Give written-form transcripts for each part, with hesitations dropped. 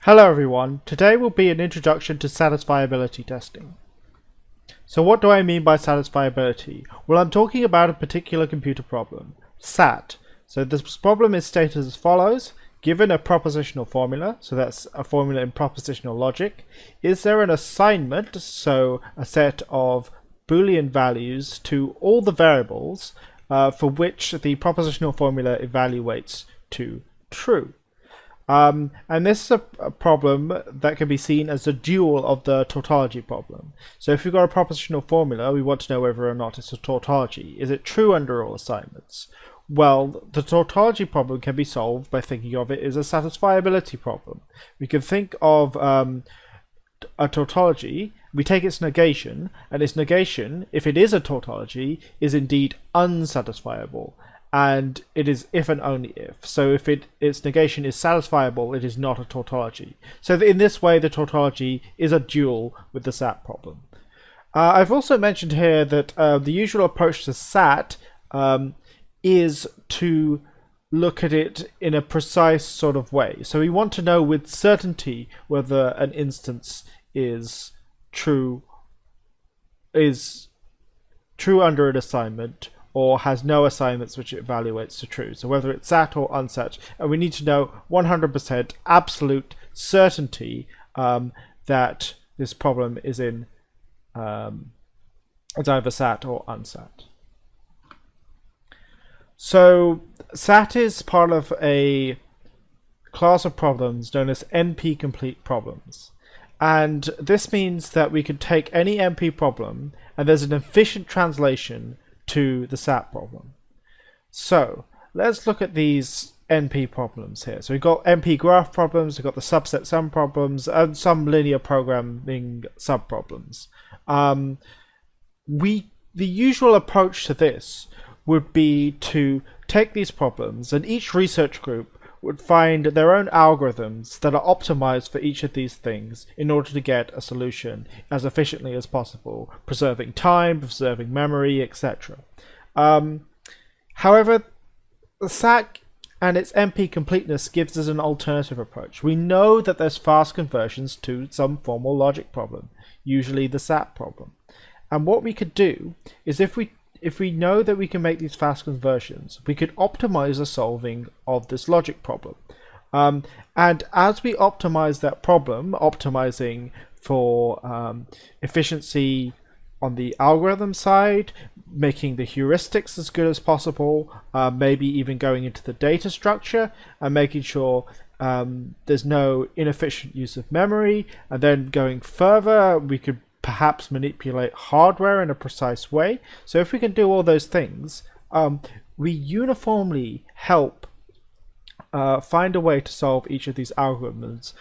Hello everyone, today will be an introduction to satisfiability testing. So what do I mean by satisfiability? Well, I'm talking about a particular computer problem, SAT. So this problem is stated as follows: given a propositional formula, so that's a formula in propositional logic, is there an assignment, so a set of Boolean values to all the variables for which the propositional formula evaluates to true. And this is a problem that can be seen as the dual of the tautology problem. So if we've got a propositional formula, we want to know whether or not it's a tautology. Is it true under all assignments? Well, the tautology problem can be solved by thinking of it as a satisfiability problem. We can think of a tautology, we take its negation, and its negation, if it is a tautology, is indeed unsatisfiable. And it is if and only if. So if its negation is satisfiable, it is not a tautology. So in this way, the tautology is a dual with the SAT problem. I've also mentioned here that the usual approach to SAT is to look at it in a precise sort of way. So we want to know with certainty whether an instance is true under an assignment, or has no assignments which it evaluates to true. So whether it's SAT or unsat, and we need to know 100% absolute certainty that this problem is in it's either SAT or unsat. So SAT is part of a class of problems known as NP-complete problems. And this means that we can take any NP problem and there's an efficient translation to the SAT problem. So let's look at these NP problems here. So we've got NP graph problems, we've got the subset sum problems, and some linear programming subproblems. The usual approach to this would be to take these problems, and each research group would find their own algorithms that are optimized for each of these things in order to get a solution as efficiently as possible, preserving time, preserving memory, etc. However, the SAT and its NP completeness gives us an alternative approach. We know that there's fast conversions to some formal logic problem, usually the SAT problem. And what we could do is if we know that we can make these fast conversions, we could optimize the solving of this logic problem. And as we optimize that problem, optimizing for efficiency on the algorithm side, making the heuristics as good as possible, maybe even going into the data structure and making sure there's no inefficient use of memory, and then going further, we could perhaps manipulate hardware in a precise way. So if we can do all those things, we uniformly help find a way to solve each of these algorithms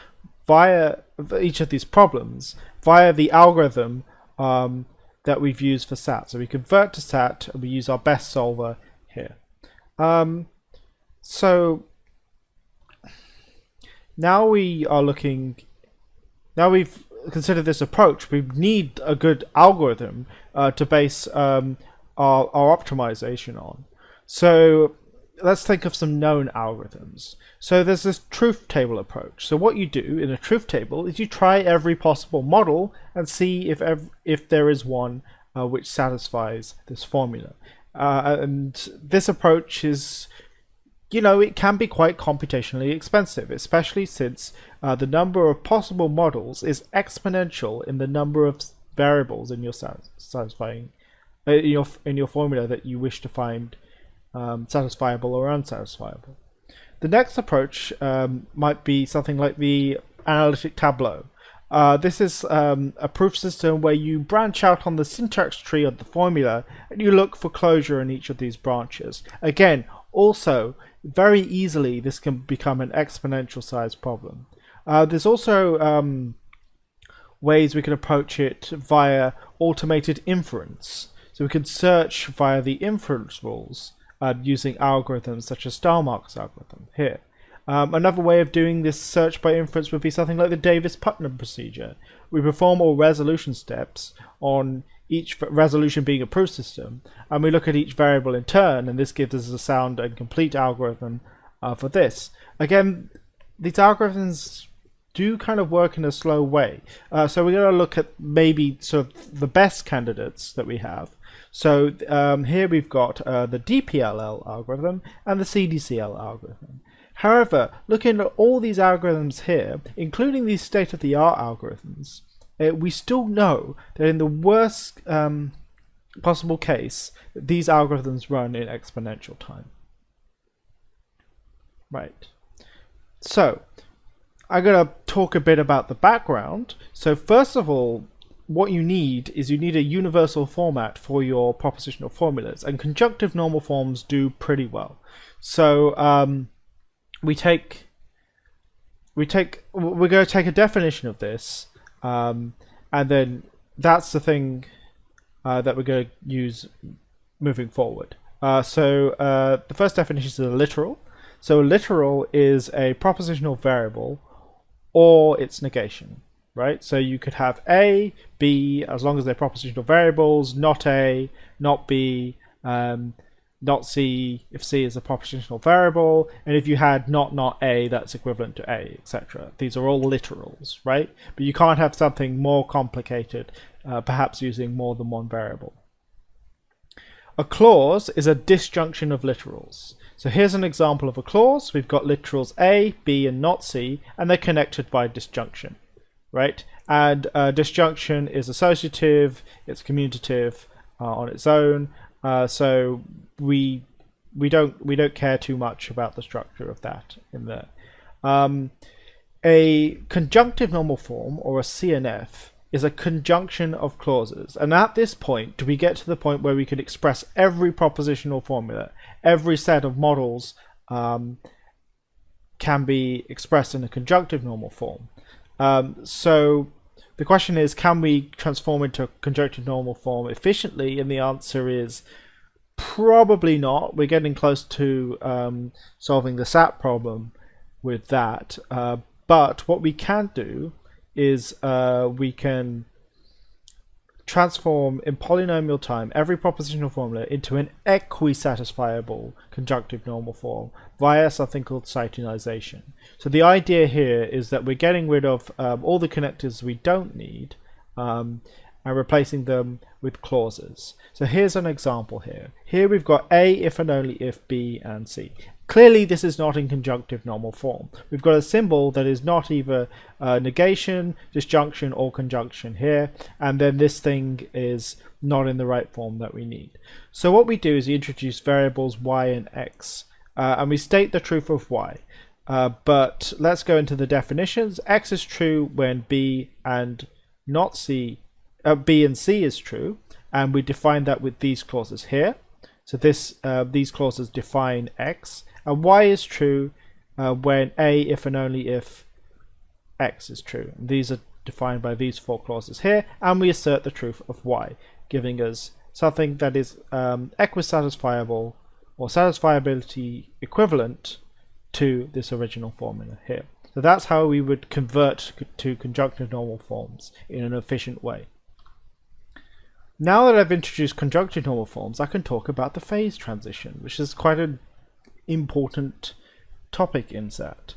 via each of these problems via the algorithm that we've used for SAT. So we convert to SAT and we use our best solver here. So now we've consider this approach, we need a good algorithm to base our optimization on. So let's think of some known algorithms. So there's this truth table approach. So what you do in a truth table is you try every possible model and see if there is one which satisfies this formula. And this approach is, it can be quite computationally expensive, especially since the number of possible models is exponential in the number of variables in your in your formula that you wish to find satisfiable or unsatisfiable. The next approach might be something like the analytic tableau. This is a proof system where you branch out on the syntax tree of the formula and you look for closure in each of these branches. Again, also very easily this can become an exponential size problem. There's also ways we can approach it via automated inference. So we can search via the inference rules using algorithms such as Stalmark's algorithm here. Another way of doing this search by inference would be something like the Davis-Putnam procedure. We perform all resolution steps on each resolution being a proof system, and we look at each variable in turn, and this gives us a sound and complete algorithm for this. Again, these algorithms do kind of work in a slow way. So we're going to look at maybe sort of the best candidates that we have. So here we've got the DPLL algorithm and the CDCL algorithm. However, looking at all these algorithms here, including these state-of-the-art algorithms, we still know that in the worst possible case, these algorithms run in exponential time. Right. So I'm going to talk a bit about the background. So first of all, what you need is you need a universal format for your propositional formulas, and conjunctive normal forms do pretty well. So we're going to take a definition of this, and then that's the thing that we're going to use moving forward. So the first definition is a literal. So a literal is a propositional variable or its negation, right? So you could have A, B, as long as they're propositional variables, not A, not B, not C, if C is a propositional variable, and if you had not A, that's equivalent to A, etc. These are all literals, right? But you can't have something more complicated, perhaps using more than one variable. A clause is a disjunction of literals. So here's an example of a clause. We've got literals A, B, and not C, and they're connected by disjunction, right? And disjunction is associative, it's commutative on its own. So we don't care too much about the structure of that in there. A conjunctive normal form, or a CNF, is a conjunction of clauses, and at this point we get to the point where we can express every propositional formula. Every set of models can be expressed in a conjunctive normal form. So the question is, can we transform into a conjunctive normal form efficiently? And the answer is probably not. We're getting close to solving the SAT problem with that. But what we can do is we can transform in polynomial time every propositional formula into an equisatisfiable conjunctive normal form via something called cytonization. So the idea here is that we're getting rid of all the connectors we don't need and replacing them with clauses. So here's an example here. Here we've got A if and only if B and C. Clearly this is not in conjunctive normal form. We've got a symbol that is not either negation, disjunction, or conjunction here, and then this thing is not in the right form that we need. So what we do is we introduce variables y and x, and we state the truth of y. But let's go into the definitions. X is true when B and not C, B and C is true, and we define that with these clauses here. So these clauses define x, and y is true when A if and only if x is true. And these are defined by these four clauses here, and we assert the truth of y, giving us something that is equisatisfiable or satisfiability equivalent to this original formula here. So that's how we would convert to conjunctive normal forms in an efficient way. Now that I've introduced conjunctive normal forms, I can talk about the phase transition, which is quite an important topic in SAT.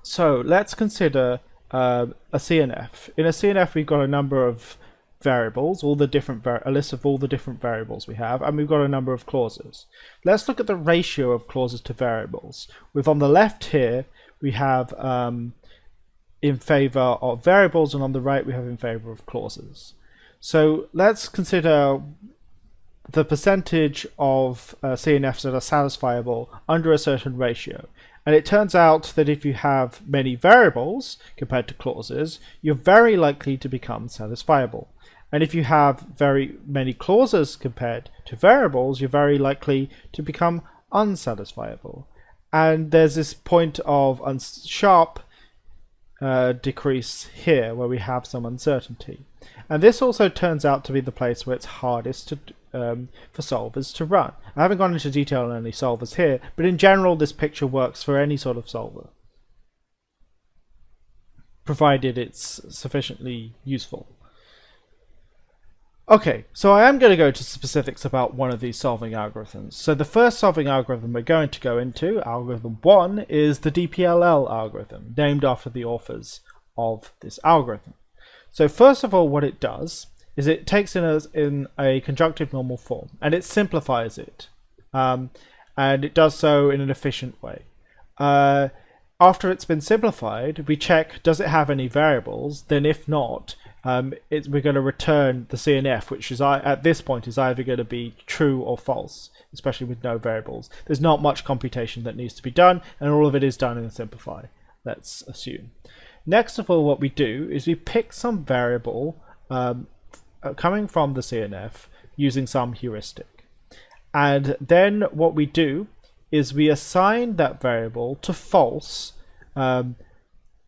So let's consider a CNF. In a CNF, we've got a number of variables, a list of all the different variables we have, and we've got a number of clauses. Let's look at the ratio of clauses to variables. With on the left here, we have in favor of variables, and on the right, we have in favor of clauses. So let's consider the percentage of CNFs that are satisfiable under a certain ratio. And it turns out that if you have many variables compared to clauses, you're very likely to become satisfiable. And if you have very many clauses compared to variables, you're very likely to become unsatisfiable. And there's this point of sharp decrease here where we have some uncertainty. And this also turns out to be the place where it's hardest to, for solvers to run. I haven't gone into detail on any solvers here, but in general this picture works for any sort of solver, provided it's sufficiently useful. Okay, so I am going to go to specifics about one of these solving algorithms. So the first solving algorithm we're going to go into, algorithm 1, is the DPLL algorithm, named after the authors of this algorithm. So first of all, what it does is it takes in a conjunctive normal form, and it simplifies it. And it does so in an efficient way. After it's been simplified, we check, does it have any variables? Then if not, we're going to return the CNF, which is at this point is either going to be true or false, especially with no variables. There's not much computation that needs to be done, and all of it is done in simplify, let's assume. Next of all, what we do is we pick some variable coming from the CNF using some heuristic. And then what we do is we assign that variable to false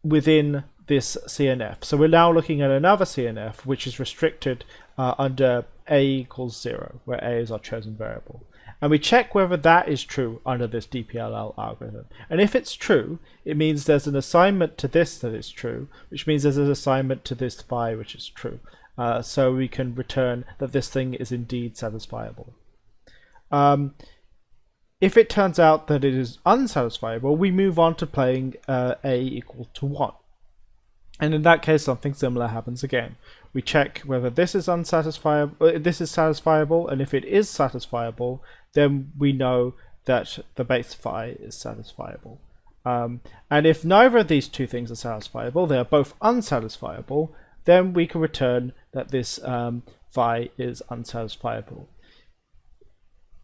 within this CNF. So we're now looking at another CNF which is restricted under a equals 0, where a is our chosen variable. And we check whether that is true under this DPLL algorithm. And if it's true, it means there's an assignment to this that is true, which means there's an assignment to this phi which is true. So we can return that this thing is indeed satisfiable. If it turns out that it is unsatisfiable, we move on to playing a equal to 1. And in that case, something similar happens again. We check whether this is satisfiable, and if it is satisfiable, then we know that the base phi is satisfiable. And if neither of these two things are satisfiable, they are both unsatisfiable, then we can return that this phi is unsatisfiable.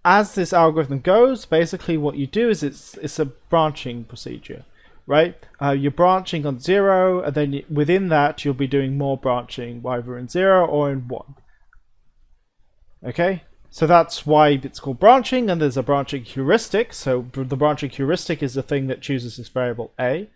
As this algorithm goes, basically what you do is it's a branching procedure, right? You're branching on 0, and then within that you'll be doing more branching, either in 0 or in 1. Okay, so that's why it's called branching, and there's a branching heuristic. So the branching heuristic is the thing that chooses this variable a.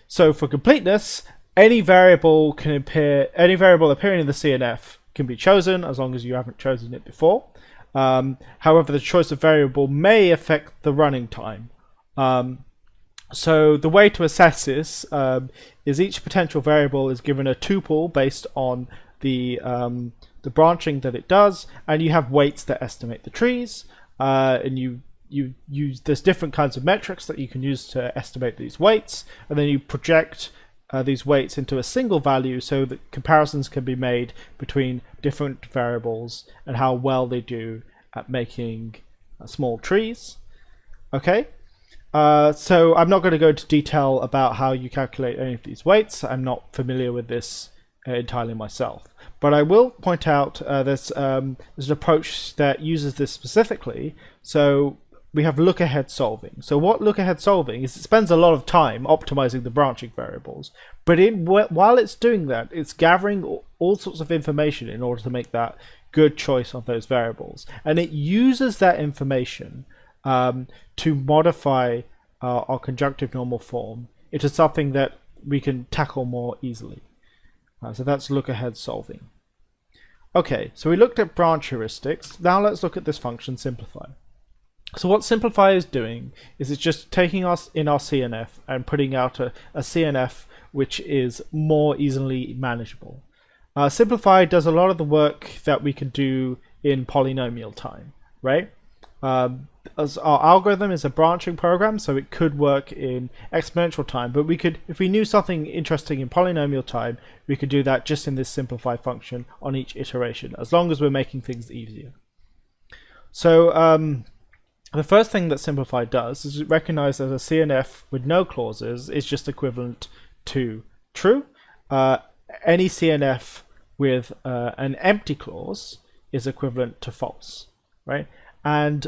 So for completeness, any variable appearing in the CNF can be chosen as long as you haven't chosen it before. However, the choice of variable may affect the running time. So the way to assess this is each potential variable is given a tuple based on the branching that it does, and you have weights that estimate the trees, and you use there's different kinds of metrics that you can use to estimate these weights, and then you project these weights into a single value so that comparisons can be made between different variables and how well they do at making small trees. Okay, so I'm not going to go into detail about how you calculate any of these weights. I'm not familiar with this entirely myself, but I will point out there's an approach that uses this specifically. So we have look-ahead solving. So what look-ahead solving is, it spends a lot of time optimizing the branching variables, but while it's doing that, it's gathering all sorts of information in order to make that good choice of those variables. And it uses that information to modify our conjunctive normal form into something that we can tackle more easily. So that's look-ahead solving. Okay, so we looked at branch heuristics. Now let's look at this function simplify. So what simplify is doing is it's just taking us in our CNF and putting out a CNF which is more easily manageable. Simplify does a lot of the work that we can do in polynomial time, right? As our algorithm is a branching program, so it could work in exponential time, but we could, if we knew something interesting in polynomial time, we could do that just in this simplify function on each iteration, as long as we're making things easier. So the first thing that simplify does is recognize that a CNF with no clauses is just equivalent to true. Any CNF with an empty clause is equivalent to false, right? And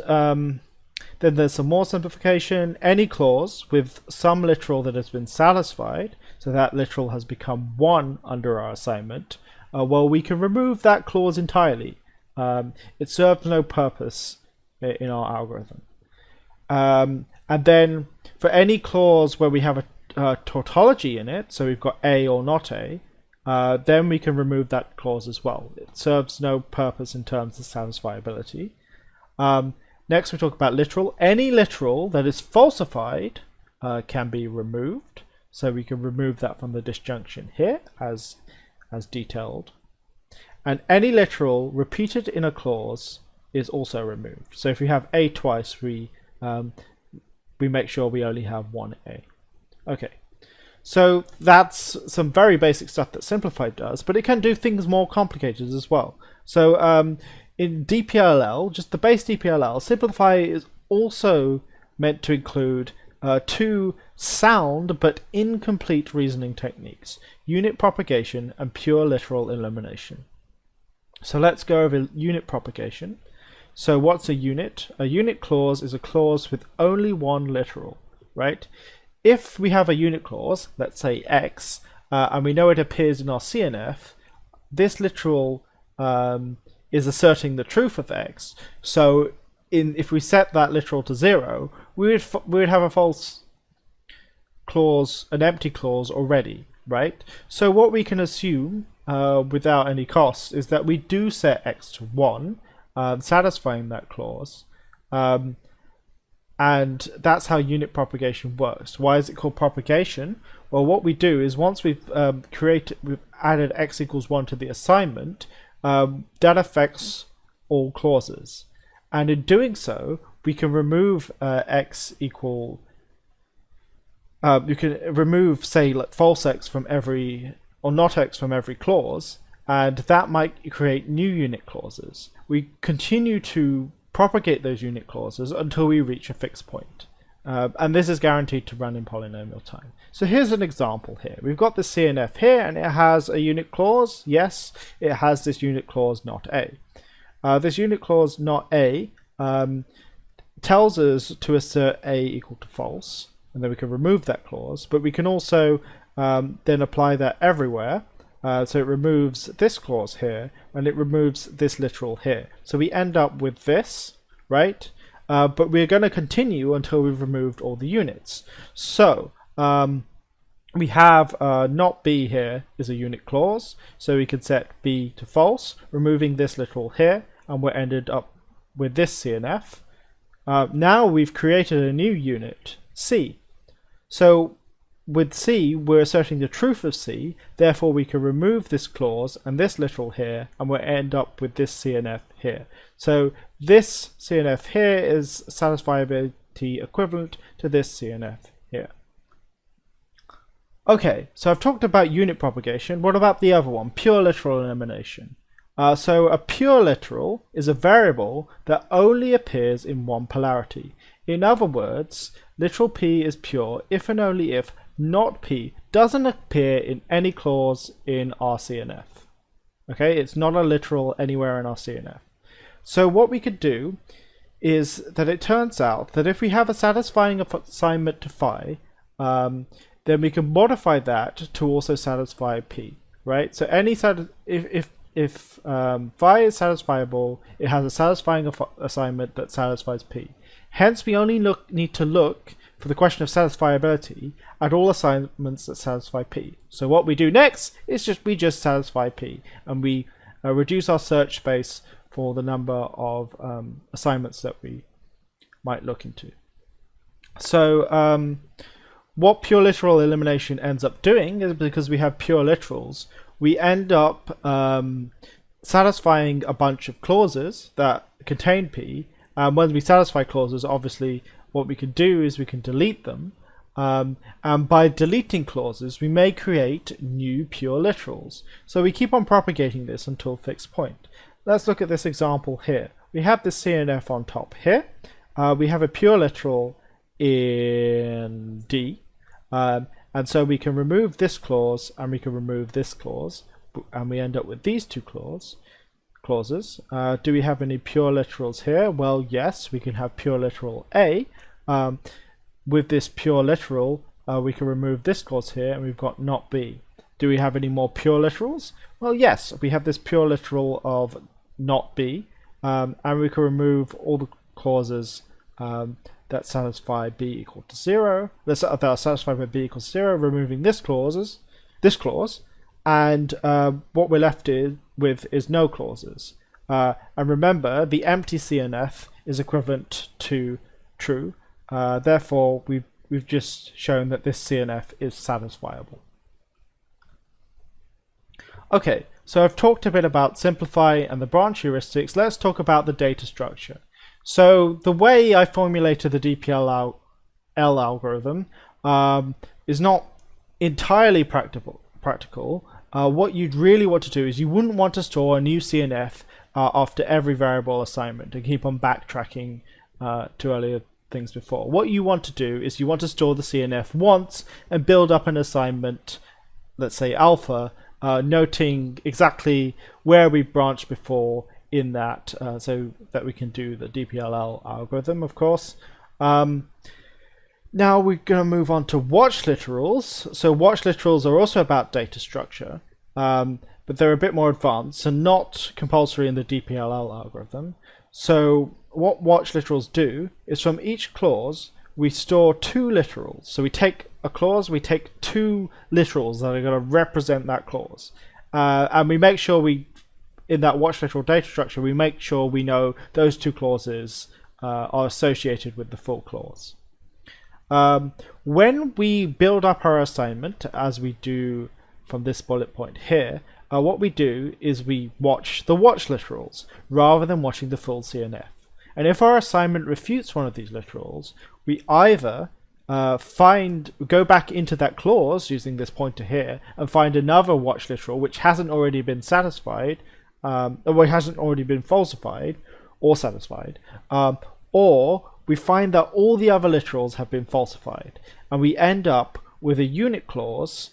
then there's some more simplification. Any clause with some literal that has been satisfied, so that literal has become 1 under our assignment, well, we can remove that clause entirely. It serves no purpose in our algorithm. And then for any clause where we have a tautology in it, so we've got a or not a, then we can remove that clause as well. It serves no purpose in terms of satisfiability. Next we talk about literal. Any literal that is falsified can be removed, so we can remove that from the disjunction here as detailed. and any literal repeated in a clause is also removed. So if we have a twice, we make sure we only have one a. Okay, so that's some very basic stuff that simplify does, but it can do things more complicated as well. So in DPLL, just the base DPLL, simplify is also meant to include two sound but incomplete reasoning techniques: unit propagation and pure literal elimination. So let's go over unit propagation. So what's a unit? A unit clause is a clause with only one literal, right? If we have a unit clause, let's say X, and we know it appears in our CNF, this literal is asserting the truth of X. So if we set that literal to 0, we would have a false clause, an empty clause already, right? So what we can assume without any cost is that we do set X to 1, satisfying that clause, and that's how unit propagation works. Why is it called propagation? Well, what we do is once we've added X equals 1 to the assignment, that affects all clauses, and in doing so we can remove X equal you can remove, say, like false X from every, or not X from every clause, and that might create new unit clauses. We continue to propagate those unit clauses until we reach a fixed point, and this is guaranteed to run in polynomial time. So here's an example here. We've got the CNF here, and it has a unit clause. Yes, it has this unit clause not A. This unit clause not A tells us to assert A equal to false, and then we can remove that clause, but we can also then apply that everywhere. So it removes this clause here, and it removes this literal here. So we end up with this, right? But we're going to continue until we've removed all the units. So we have not B here is a unit clause, so we can set B to false, removing this literal here, and we're ended up with this CNF. Now we've created a new unit, C. So with C, we're asserting the truth of C, therefore we can remove this clause and this literal here, and we'll end up with this CNF here. So this CNF here is satisfiability equivalent to this CNF here. Okay, so I've talked about unit propagation. What about the other one, pure literal elimination? So a pure literal is a variable that only appears in one polarity. In other words, literal P is pure if and only if not P doesn't appear in any clause in our CNF. Okay, it's not a literal anywhere in our CNF. So what we could do is that it turns out that if we have a satisfying assignment to phi, then we can modify that to also satisfy P, right? So any if phi is satisfiable, it has a satisfying assignment that satisfies P. Hence, we only need to look for the question of satisfiability at all assignments that satisfy P. So what we do next is we just satisfy P, and we reduce our search space for the number of assignments that we might look into. So what pure literal elimination ends up doing is, because we have pure literals, we end up satisfying a bunch of clauses that contain P. When we satisfy clauses, obviously what we can do is we can delete them, and by deleting clauses we may create new pure literals. So we keep on propagating this until a fixed point. Let's look at this example here. We have the CNF on top here. We have a pure literal in D, and so we can remove this clause and we can remove this clause, and we end up with these two clauses. Do we have any pure literals here? Well, yes, we can have pure literal A. With this pure literal, we can remove this clause here, and we've got not B. Do we have any more pure literals? Well, yes, we have this pure literal of not B, and we can remove all the clauses that satisfy B equal to 0. That are satisfied by B equals 0, removing this clause, and what we're left with is no clauses. And remember, the empty CNF is equivalent to true. Therefore, we've just shown that this CNF is satisfiable. Okay, So I've talked a bit about simplify and the branch heuristics. Let's talk about the data structure. So the way I formulated the DPLL algorithm is not entirely practical. What you'd really want to do is you wouldn't want to store a new CNF after every variable assignment and keep on backtracking to earlier things before. What you want to do is you want to store the CNF once and build up an assignment, let's say alpha, noting exactly where we branched before in that, so that we can do the DPLL algorithm, of course. Now we're going to move on to watch literals. So watch literals are also about data structure, but they're a bit more advanced and not compulsory in the DPLL algorithm. So what watch literals do is from each clause we store two literals. So we take a clause, we take two literals that are going to represent that clause, and we make sure in that watch literal data structure we make sure we know those two clauses are associated with the full clause. When we build up our assignment, as we do from this bullet point here, what we do is we watch the watch literals rather than watching the full CNF. And if our assignment refutes one of these literals, we either go back into that clause using this pointer here and find another watch literal which hasn't already been satisfied, or hasn't already been falsified or satisfied, or we find that all the other literals have been falsified, and we end up with a unit clause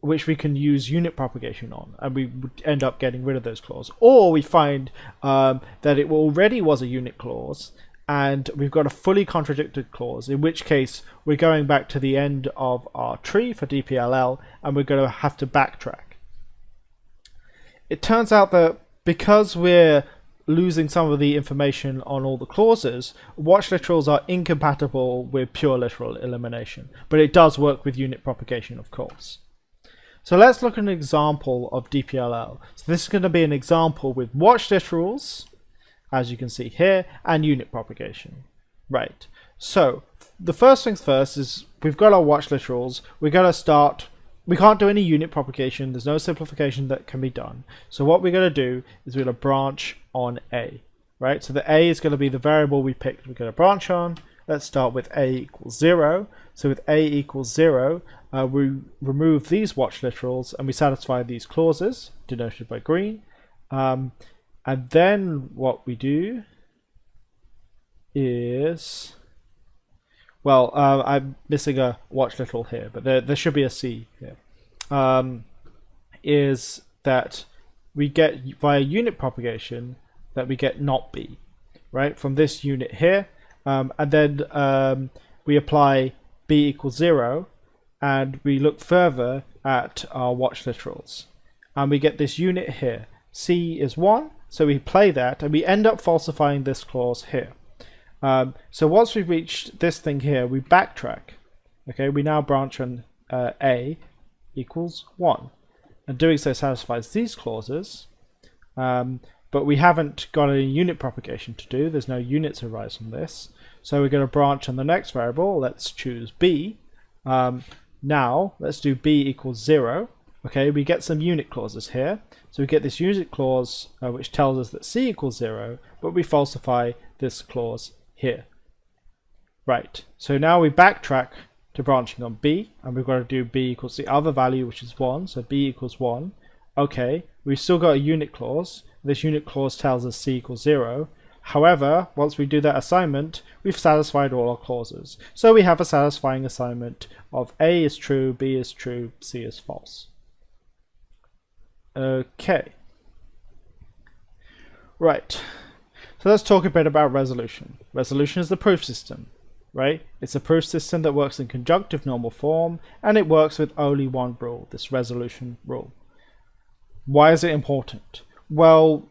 which we can use unit propagation on, and we would end up getting rid of those clauses. Or we find that it already was a unit clause and we've got a fully contradicted clause, in which case we're going back to the end of our tree for DPLL and we're going to have to backtrack. It turns out that because we're losing some of the information on all the clauses, watch literals are incompatible with pure literal elimination, but it does work with unit propagation, of course. So let's look at an example of DPLL. So this is going to be an example with watch literals, as you can see here, and unit propagation. Right. So the first things first is we've got our watch literals. We're going to start. We can't do any unit propagation. There's no simplification that can be done. So what we're going to do is we're going to branch on A. Right. So the A is going to be the variable we picked. We're going to branch on. Let's start with A equals 0. So with A equals 0, we remove these watch literals and we satisfy these clauses denoted by green. And then what we do is, well, I'm missing a watch literal here, but there should be a C here. Is that we get via unit propagation that we get not B, right, from this unit here, and then we apply B equals 0, and we look further at our watch literals, and we get this unit here. C is 1, so we play that, and we end up falsifying this clause here. So once we've reached this thing here, we backtrack. Okay, we now branch on A equals 1, and doing so satisfies these clauses, but we haven't got any unit propagation to do. There's no units arise from this, so we're going to branch on the next variable. Let's choose B. Now let's do B equals 0. Okay, we get some unit clauses here. So we get this unit clause which tells us that C equals 0, but we falsify this clause here. Right, so now we backtrack to branching on B, and we've got to do B equals the other value, which is 1, so B equals 1. Okay, we've still got a unit clause. This unit clause tells us C equals 0. However, once we do that assignment, we've satisfied all our clauses. So we have a satisfying assignment of A is true, B is true, C is false. Okay. Right. So let's talk a bit about resolution. Resolution is the proof system, right? It's a proof system that works in conjunctive normal form, and it works with only one rule, this resolution rule. Why is it important? Well,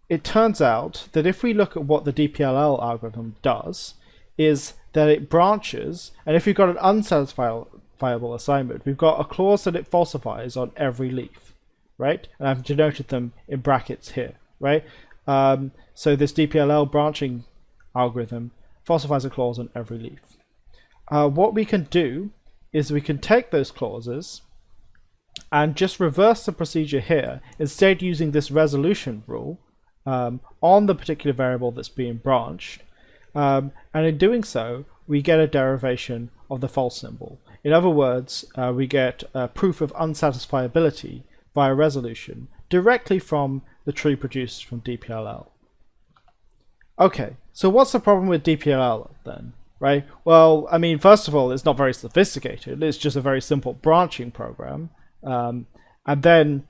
it turns out that if we look at what the DPLL algorithm does, is that it branches, and if we've got an unsatisfiable assignment, we've got a clause that it falsifies on every leaf, right? And I've denoted them in brackets here, right? So this DPLL branching algorithm falsifies a clause on every leaf. What we can do is we can take those clauses and just reverse the procedure here, instead using this resolution rule on the particular variable that's being branched. And in doing so, we get a derivation of the false symbol. In other words, we get a proof of unsatisfiability via resolution directly from the tree produced from DPLL. Okay, so what's the problem with DPLL then? Right? Well, I mean, first of all, it's not very sophisticated. It's just a very simple branching program. And then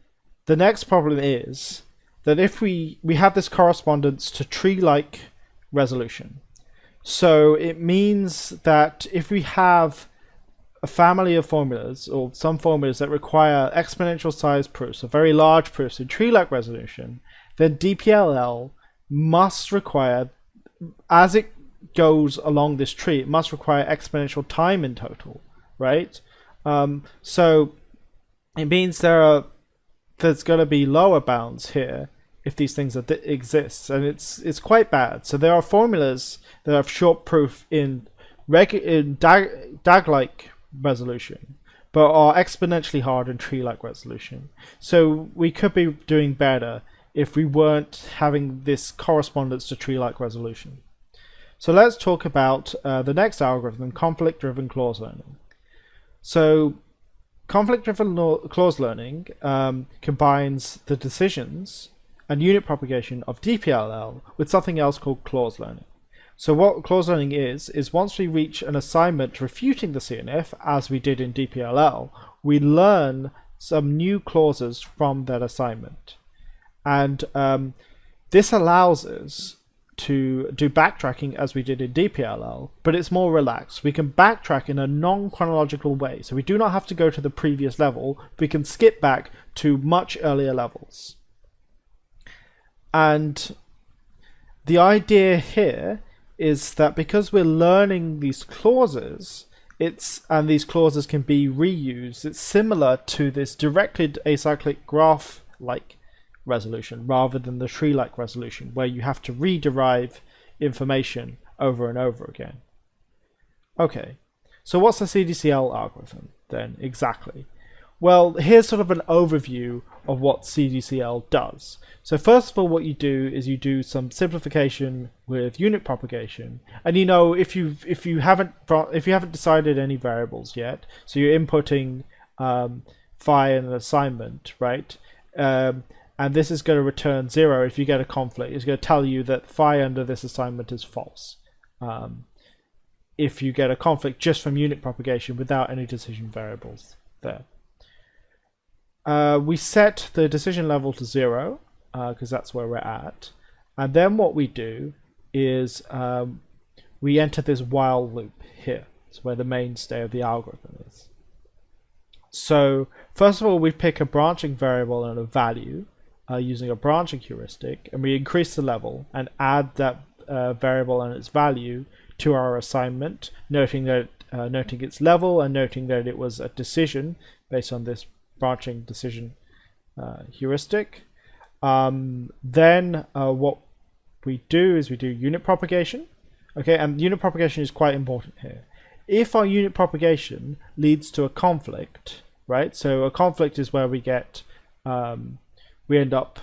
the next problem is that if we have this correspondence to tree-like resolution. So it means that if we have a family of formulas, or some formulas that require exponential size proofs, or very large proofs in tree-like resolution, then DPLL must require, as it goes along this tree, it must require exponential time in total, right? So it means there's going to be lower bounds here if these things exist, and it's quite bad. So there are formulas that have short proof in DAG-like resolution, but are exponentially hard in tree-like resolution. So we could be doing better if we weren't having this correspondence to tree-like resolution. So let's talk about the next algorithm, conflict-driven clause learning. So conflict-driven clause learning combines the decisions and unit propagation of DPLL with something else called clause learning. So what clause learning is once we reach an assignment refuting the CNF, as we did in DPLL, we learn some new clauses from that assignment. And this allows us to do backtracking as we did in DPLL, but it's more relaxed. We can backtrack in a non-chronological way, so we do not have to go to the previous level. We can skip back to much earlier levels. And the idea here is that because we're learning these clauses, and these clauses can be reused, it's similar to this directed acyclic graph-like resolution rather than the tree-like resolution where you have to rederive information over and over again. Okay, so what's the CDCL algorithm then exactly? Well, here's sort of an overview of what CDCL does. So first of all, what you do is you do some simplification with unit propagation, and you know, if you haven't decided any variables yet, so you're inputting phi in an assignment, right? And this is going to return 0 if you get a conflict. It's going to tell you that phi under this assignment is false. If you get a conflict just from unit propagation without any decision variables there. We set the decision level to 0 because that's where we're at. And then what we do is we enter this while loop here. It's where the mainstay of the algorithm is. So first of all, we pick a branching variable and a value using a branching heuristic, and we increase the level and add that variable and its value to our assignment, noting that noting its level and noting that it was a decision based on this branching decision heuristic. Then what we do is we do unit propagation. Okay, and unit propagation is quite important here. If our unit propagation leads to a conflict, right? So a conflict is where we get we end up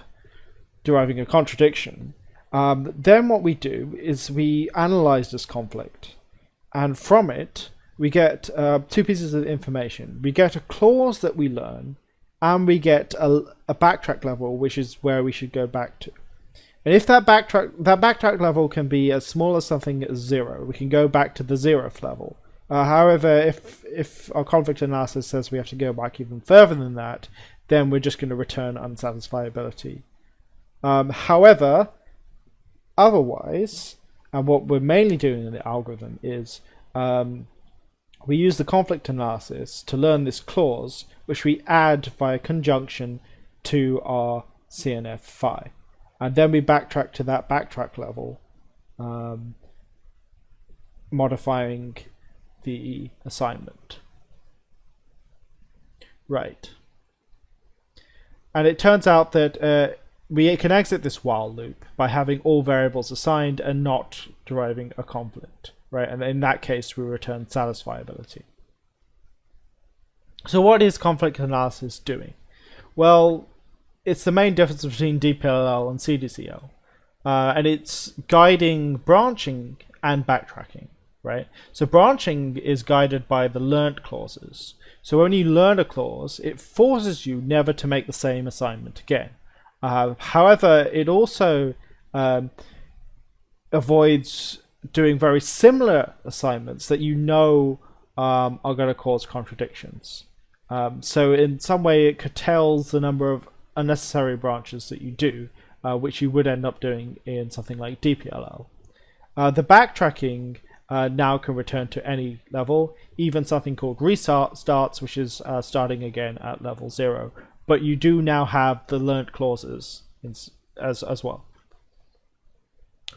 deriving a contradiction. Then what we do is we analyze this conflict, and from it we get two pieces of information. We get a clause that we learn, and we get a backtrack level, which is where we should go back to. And if that backtrack level can be as small as something as 0, we can go back to the 0th level. However, if our conflict analysis says we have to go back even further than that, then we're just going to return unsatisfiability. However, otherwise, and what we're mainly doing in the algorithm is we use the conflict analysis to learn this clause, which we add via conjunction to our CNF phi. And then we backtrack to that backtrack level, modifying the assignment. Right. And it turns out that we can exit this while loop by having all variables assigned and not deriving a conflict, right? And in that case, we return satisfiability. So what is conflict analysis doing? Well, it's the main difference between DPLL and CDCL. And it's guiding branching and backtracking, right? So branching is guided by the learnt clauses. So when you learn a clause, it forces you never to make the same assignment again. However, it also avoids doing very similar assignments that you know are going to cause contradictions. So in some way, it curtails the number of unnecessary branches that you do, which you would end up doing in something like DPLL. The backtracking now can return to any level, even something called restarts, which is starting again at level 0. But you do now have the learnt clauses as well.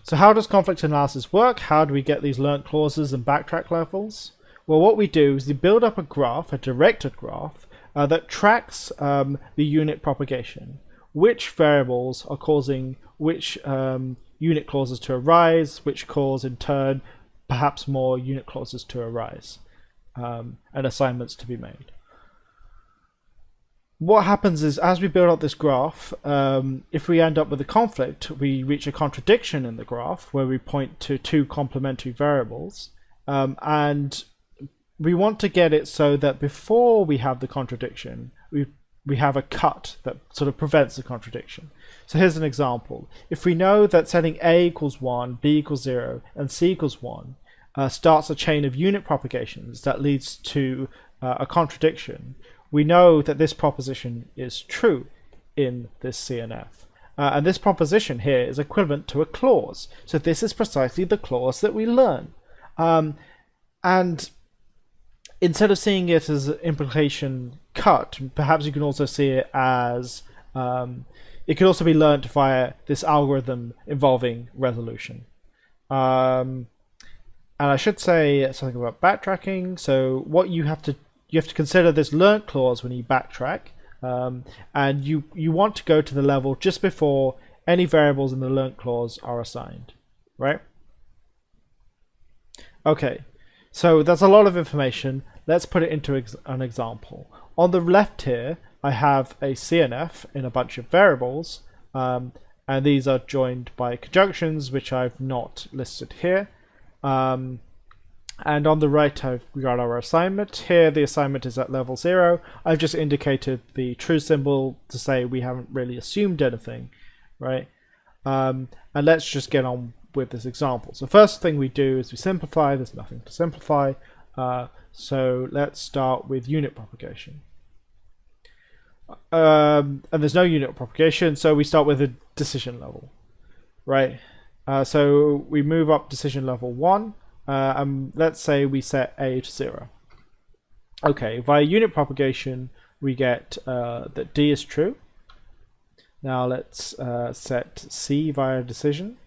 So how does conflict analysis work? How do we get these learnt clauses and backtrack levels? Well, what we do is we build up a graph, a directed graph, that tracks the unit propagation. Which variables are causing which unit clauses to arise, which cause in turn perhaps more unit clauses to arise, and assignments to be made. What happens is, as we build up this graph, if we end up with a conflict, we reach a contradiction in the graph where we point to two complementary variables, and we want to get it so that before we have the contradiction, we have a cut that sort of prevents the contradiction. So here's an example. If we know that setting A equals 1, B equals 0, and C equals 1 starts a chain of unit propagations that leads to a contradiction, we know that this proposition is true in this CNF. And this proposition here is equivalent to a clause. So this is precisely the clause that we learn. And instead of seeing it as an implication cut, perhaps you can also see it as it could also be learnt via this algorithm involving resolution. And I should say something about backtracking. So what you have to consider this learnt clause when you backtrack, and you want to go to the level just before any variables in the learnt clause are assigned, right? Okay, so that's a lot of information. Let's put it into an example. On the left here, I have a CNF in a bunch of variables, and these are joined by conjunctions, which I've not listed here. And on the right, we got our assignment. Here, the assignment is at level 0. I've just indicated the true symbol to say we haven't really assumed anything, right? And let's just get on with this example. So first thing we do is we simplify. There's nothing to simplify. So let's start with unit propagation. And there's no unit propagation, so we start with a decision level, right? So we move up decision level 1. And let's say we set A to 0. Okay, via unit propagation, we get that D is true. Now let's set C via decision.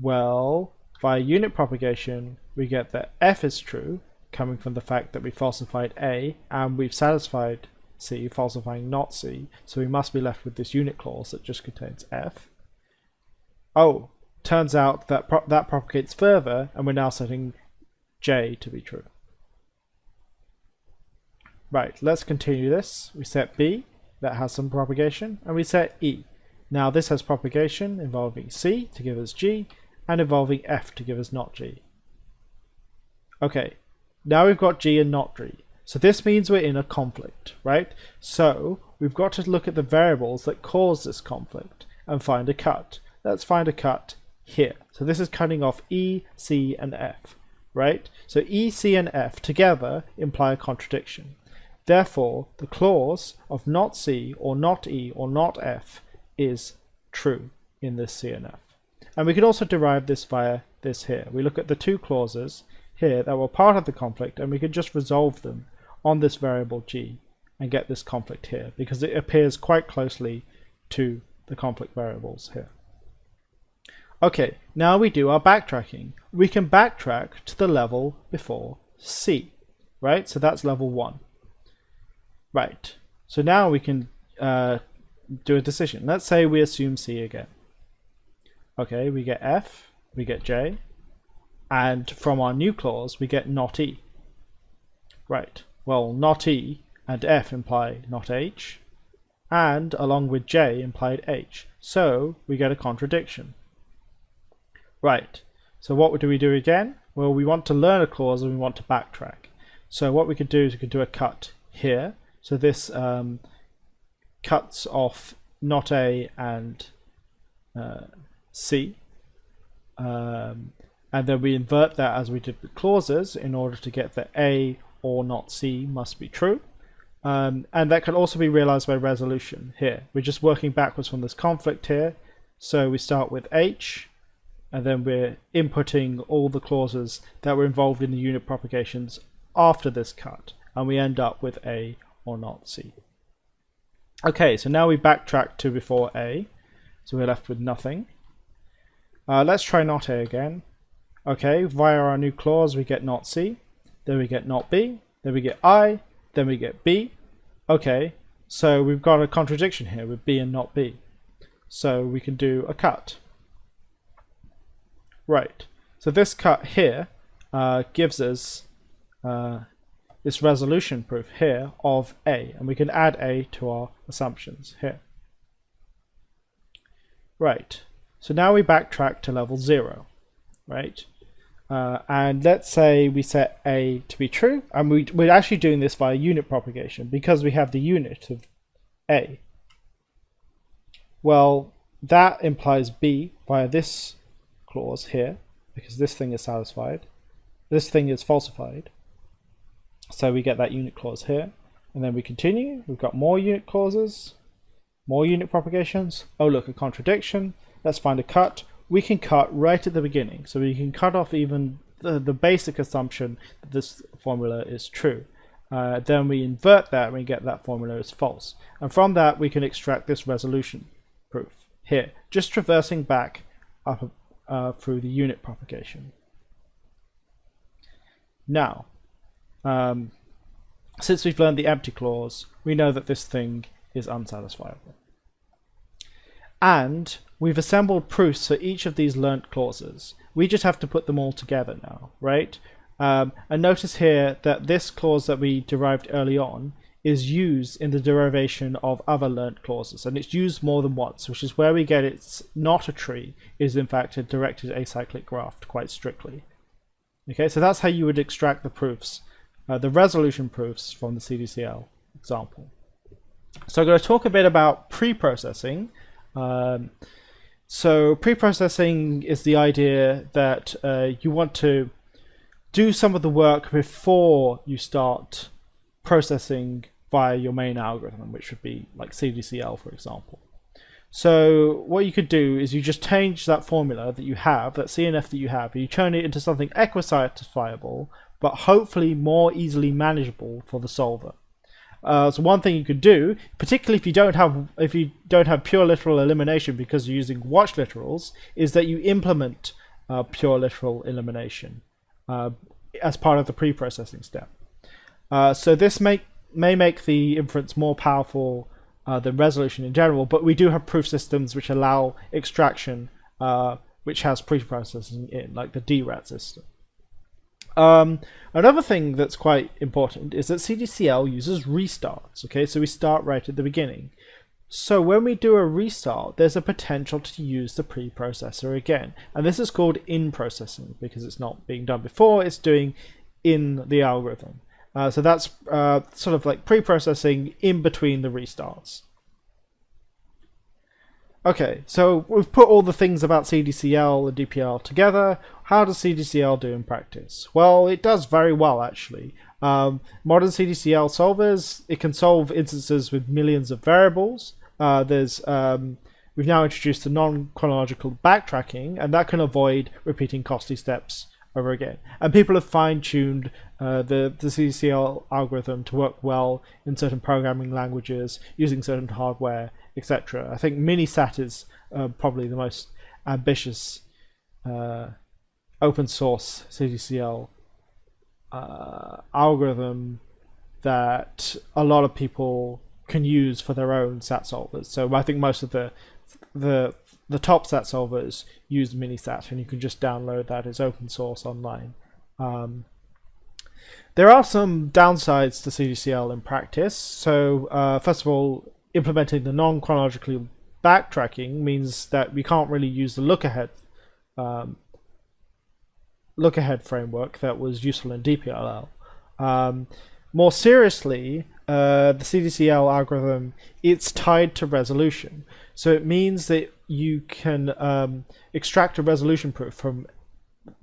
Well, via unit propagation, we get that F is true, coming from the fact that we falsified A, and we've satisfied C, falsifying not C. So we must be left with this unit clause that just contains F. Oh, turns out that that propagates further, and we're now setting J to be true. Right, let's continue this. We set B, that has some propagation, and we set E. Now this has propagation involving C to give us G, and involving F to give us not G. Okay, now we've got G and not G. So this means we're in a conflict, right? So we've got to look at the variables that cause this conflict and find a cut. Let's find a cut here. So this is cutting off E, C, and F, right? So E, C, and F together imply a contradiction. Therefore, the clause of not C, or not E, or not F is true in this CNF. And we can also derive this via this here. We look at the two clauses here that were part of the conflict, and we can just resolve them on this variable G and get this conflict here, because it appears quite closely to the conflict variables here. Okay, now we do our backtracking. We can backtrack to the level before C, right? So that's level 1. Right, so now we can do a decision. Let's say we assume C again. Okay, we get F, we get J, and from our new clause we get not E. Right, well, not E and F imply not H, and along with J implied H. So we get a contradiction. Right, so what do we do again? Well, we want to learn a clause and we want to backtrack. So what we could do is we could do a cut here. So this cuts off not A and C. And then we invert that as we did with clauses in order to get the A or not C must be true. And that can also be realized by resolution here. We're just working backwards from this conflict here. So we start with H, and then we're inputting all the clauses that were involved in the unit propagations after this cut, and we end up with A or not C. Okay, so now we backtrack to before A, so we're left with nothing. Let's try not A again. Okay, via our new clause we get not C, then we get not B, then we get I, then we get B. Okay, so we've got a contradiction here with B and not B. So we can do a cut. Right, so this cut here gives us this resolution proof here of A, and we can add A to our assumptions here. Right, so now we backtrack to level 0, right? And let's say we set A to be true, and we're actually doing this via unit propagation because we have the unit of A. Well, that implies B via this clause here, because this thing is satisfied. This thing is falsified. So we get that unit clause here, and then we continue. We've got more unit clauses, more unit propagations. Oh look, a contradiction. Let's find a cut. We can cut right at the beginning, so we can cut off even the basic assumption that this formula is true. Then we invert that and we get that formula is false. And from that we can extract this resolution proof here, just traversing back up through the unit propagation. Now, since we've learned the empty clause, we know that this thing is unsatisfiable. And we've assembled proofs for each of these learnt clauses. We just have to put them all together now, right? And notice here that this clause that we derived early on is used in the derivation of other learnt clauses, and it's used more than once, which is where we get it's not a tree, is in fact a directed acyclic graph quite strictly. Okay, so that's how you would extract the proofs, the resolution proofs from the CDCL example. So I'm going to talk a bit about pre-processing. So pre-processing is the idea that you want to do some of the work before you start processing via your main algorithm, which would be like CDCL, for example. So what you could do is you just change that formula that you have, that CNF that you have, and you turn it into something equisatisfiable, but hopefully more easily manageable for the solver. So one thing you could do, particularly if you don't have pure literal elimination because you're using watch literals, is that you implement pure literal elimination as part of the pre-processing step. So this may make the inference more powerful than resolution in general, but we do have proof systems which allow extraction which has pre-processing in, like the DRAT system. Another thing that's quite important is that CDCL uses restarts. Okay, so we start right at the beginning. So when we do a restart, there's a potential to use the preprocessor again, and this is called in-processing because it's not being done before, it's doing in the algorithm. So that's sort of like pre-processing in between the restarts. Okay, so we've put all the things about CDCL and DPL together. How does CDCL do in practice? Well, it does very well, actually. Modern CDCL solvers, it can solve instances with millions of variables. We've now introduced the non-chronological backtracking, and that can avoid repeating costly steps over again. And people have fine-tuned the CDCL algorithm to work well in certain programming languages, using certain hardware, etc. I think Minisat is probably the most ambitious open source CDCL algorithm that a lot of people can use for their own SAT solvers. So I think most of the top SAT solvers use Minisat, and you can just download that. It's open source online. There are some downsides to CDCL in practice. So first of all, implementing the non-chronologically backtracking means that we can't really use the um, look-ahead framework that was useful in DPLL. More seriously, the CDCL algorithm, it's tied to resolution. So it means that you can extract a resolution proof from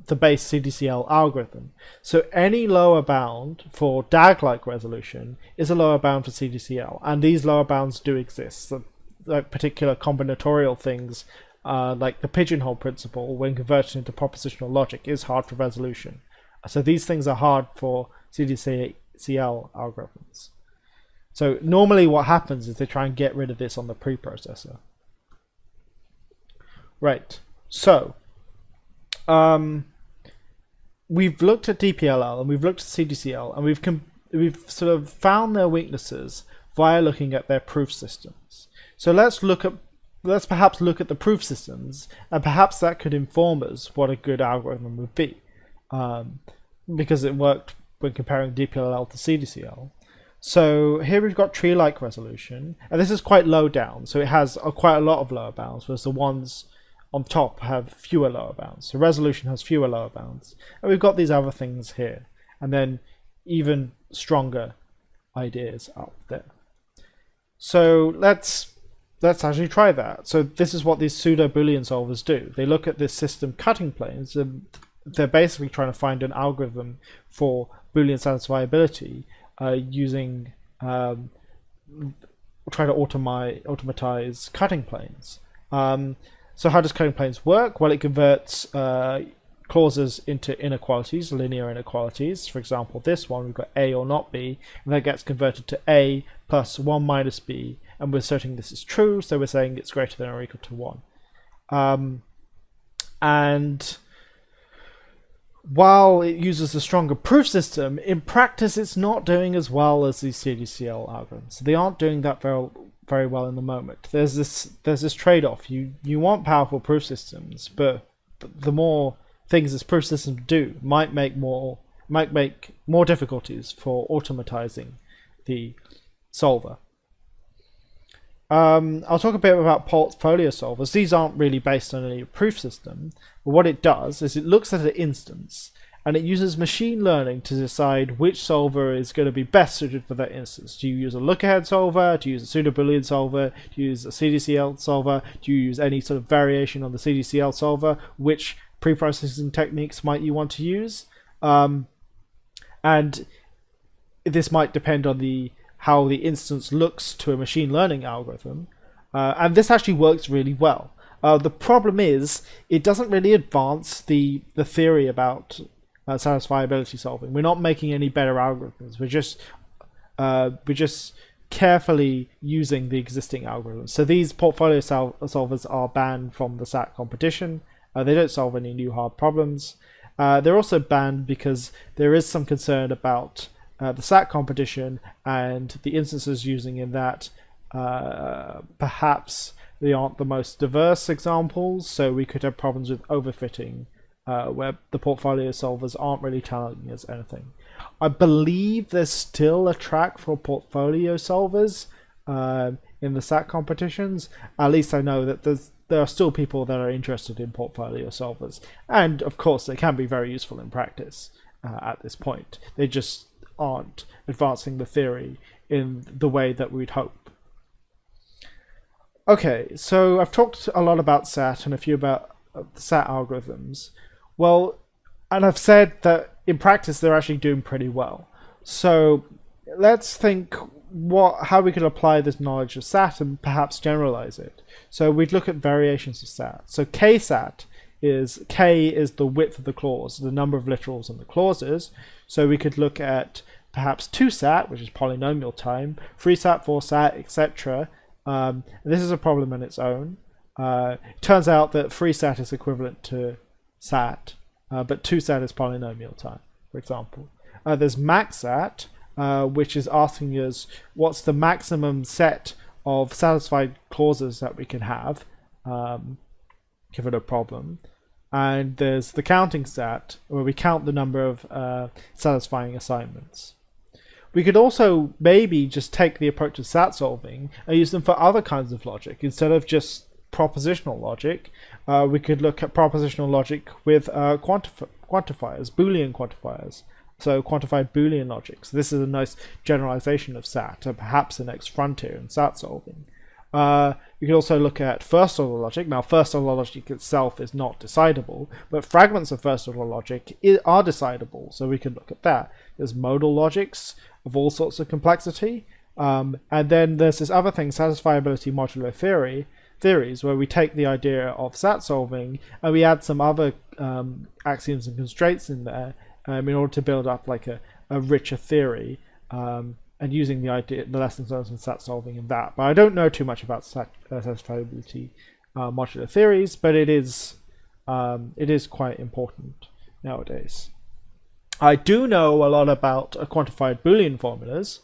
the base CDCL algorithm. So any lower bound for DAG-like resolution is a lower bound for CDCL, and these lower bounds do exist. So, like particular combinatorial things, like the pigeonhole principle, when converted into propositional logic, is hard for resolution. So these things are hard for CDCL algorithms. So normally what happens is they try and get rid of this on the preprocessor. Right, so we've looked at DPLL and we've looked at CDCL, and we've sort of found their weaknesses via looking at their proof systems. So let's perhaps look at the proof systems, and perhaps that could inform us what a good algorithm would be, because it worked when comparing DPLL to CDCL. So here we've got tree-like resolution, and this is quite low down, so it has quite a lot of lower bounds, whereas the ones on top have fewer lower bounds. So resolution has fewer lower bounds. And we've got these other things here, and then even stronger ideas up there. So let's actually try that. So this is what these pseudo Boolean solvers do. They look at this system cutting planes, and they're basically trying to find an algorithm for Boolean satisfiability using try to automatize cutting planes. So how does cutting planes work? Well, it converts clauses into inequalities, linear inequalities. For example, this one, we've got A or not B, and that gets converted to A plus 1 minus B, and we're asserting this is true, so we're saying it's greater than or equal to 1. And while it uses a stronger proof system, in practice it's not doing as well as these CDCL algorithms. So they aren't doing that very well in the moment. There's this trade-off. You want powerful proof systems, but the more things this proof system do might make more difficulties for automatizing the solver. I'll talk a bit about portfolio solvers. These aren't really based on any proof system, but what it does is it looks at an instance and it uses machine learning to decide which solver is going to be best suited for that instance. Do you use a look-ahead solver? Do you use a pseudo-Boolean solver? Do you use a CDCL solver? Do you use any sort of variation on the CDCL solver? Which pre-processing techniques might you want to use? And this might depend on how the instance looks to a machine learning algorithm. And this actually works really well. The problem is it doesn't really advance the theory about satisfiability solving. We're not making any better algorithms. We're just carefully using the existing algorithms. So these portfolio solvers are banned from the SAT competition. They don't solve any new hard problems. They're also banned because there is some concern about the SAT competition and the instances using in that perhaps they aren't the most diverse examples, so we could have problems with overfitting where the portfolio solvers aren't really telling us anything. I believe there's still a track for portfolio solvers in the SAT competitions. At least I know that there are still people that are interested in portfolio solvers, and of course they can be very useful in practice at this point. They just aren't advancing the theory in the way that we'd hope. Okay, so I've talked a lot about SAT and a few about SAT algorithms. Well, and I've said that in practice they're actually doing pretty well. So let's think how we could apply this knowledge of SAT and perhaps generalize it. So we'd look at variations of SAT. So K-SAT is the width of the clause, the number of literals in the clauses. So we could look at perhaps 2-SAT, which is polynomial time, 3-SAT, 4-SAT, etc. This is a problem in its own. It turns out that 3-SAT is equivalent to SAT, but 2-SAT is polynomial time, for example. There's max-SAT, which is asking us what's the maximum set of satisfied clauses that we can have given a problem. and there's the counting stat, where we count the number of satisfying assignments. We could also maybe just take the approach of sat solving and use them for other kinds of logic. Instead of just propositional logic, we could look at propositional logic with quantifiers, Boolean quantifiers. So quantified Boolean logic. So this is a nice generalization of SAT, and perhaps the next frontier in SAT solving. You can also look at first order logic. Now, first order logic itself is not decidable, but fragments of first order logic are decidable, so we can look at that. There's modal logics of all sorts of complexity, and then there's this other thing, satisfiability modular theories, where we take the idea of SAT solving and we add some other axioms and constraints in there in order to build up like a richer theory. And using the lessons learned from SAT solving in that. But I don't know too much about satisfiability modular theories, but it is quite important nowadays. I do know a lot about quantified Boolean formulas.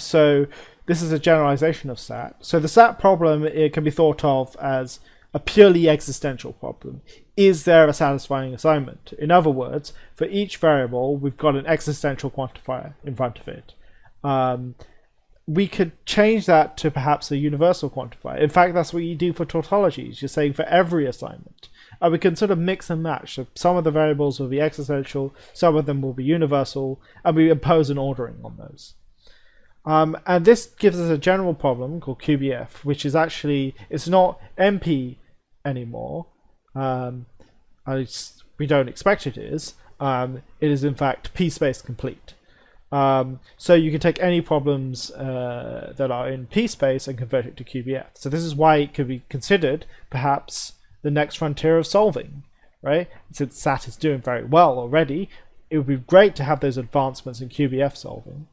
So this is a generalization of SAT. So the SAT problem, it can be thought of as a purely existential problem. Is there a satisfying assignment? In other words, for each variable, we've got an existential quantifier in front of it. We could change that to perhaps a universal quantifier. In fact, that's what you do for tautologies. You're saying for every assignment. We can sort of mix and match. So some of the variables will be existential, some of them will be universal, and we impose an ordering on those. And this gives us a general problem called QBF, which is actually, it's not MP anymore. We don't expect it is. It is in fact P-space complete. So you can take any problems that are in P-space and convert it to QBF. So this is why it could be considered perhaps the next frontier of solving, right? Since SAT is doing very well already, it would be great to have those advancements in QBF solving.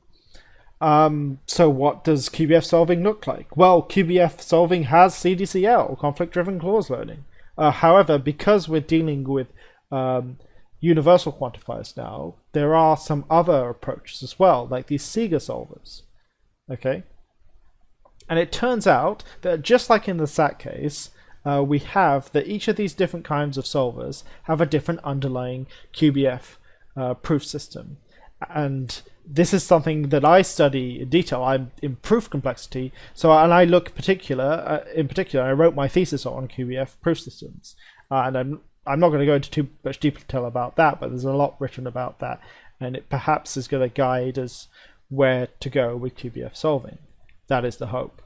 So what does QBF solving look like? Well, QBF solving has CDCL, conflict-driven clause learning. However, because we're dealing with universal quantifiers now, there are some other approaches as well, like these Seeger solvers. Okay? And it turns out that just like in the SAT case, we have that each of these different kinds of solvers have a different underlying QBF proof system. And this is something that I study in detail. I'm in proof complexity, and I look in particular, I wrote my thesis on QBF proof systems, and I'm not going to go into too much detail about that, but there's a lot written about that, and it perhaps is going to guide us where to go with QBF solving. That is the hope.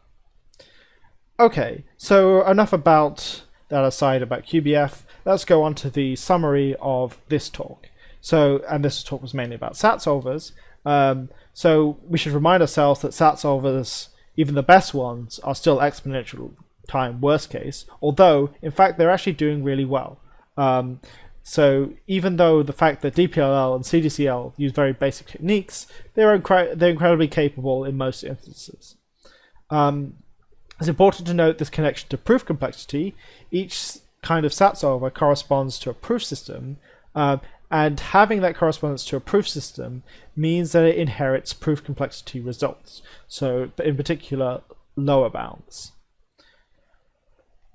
Okay, so enough about that aside about QBF. Let's go on to the summary of this talk. So, and this talk was mainly about SAT solvers. So we should remind ourselves that SAT solvers, even the best ones, are still exponential time worst case, although in fact they're actually doing really well. So even though the fact that DPLL and CDCL use very basic techniques, they're incredibly capable in most instances. It's important to note this connection to proof complexity. Each kind of SAT solver corresponds to a proof system, and having that correspondence to a proof system means that it inherits proof complexity results, so in particular lower bounds.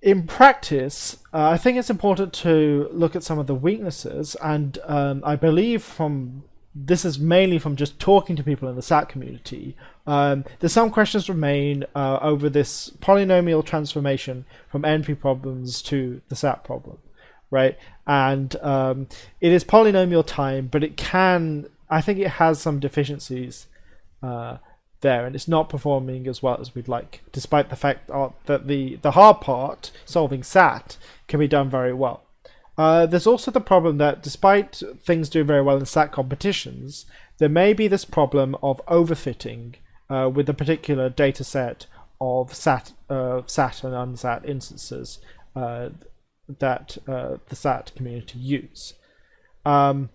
In practice, I think it's important to look at some of the weaknesses, and I believe this is mainly from just talking to people in the SAT community. There's some questions remain over this polynomial transformation from NP problems to the SAT problem, right? And it is polynomial time, but I think it has some deficiencies there, and it's not performing as well as we'd like, despite the fact that the hard part, solving SAT, can be done very well. There's also the problem that despite things doing very well in SAT competitions, there may be this problem of overfitting with a particular data set of SAT and unsat instances that the SAT community use. So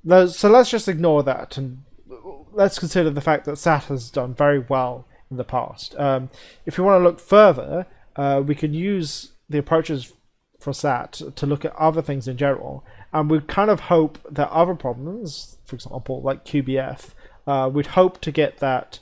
let's just ignore that and let's consider the fact that SAT has done very well in the past. If you want to look further, we can use the approaches for SAT to look at other things in general, and we kind of hope that other problems, for example like QBF, we'd hope to get that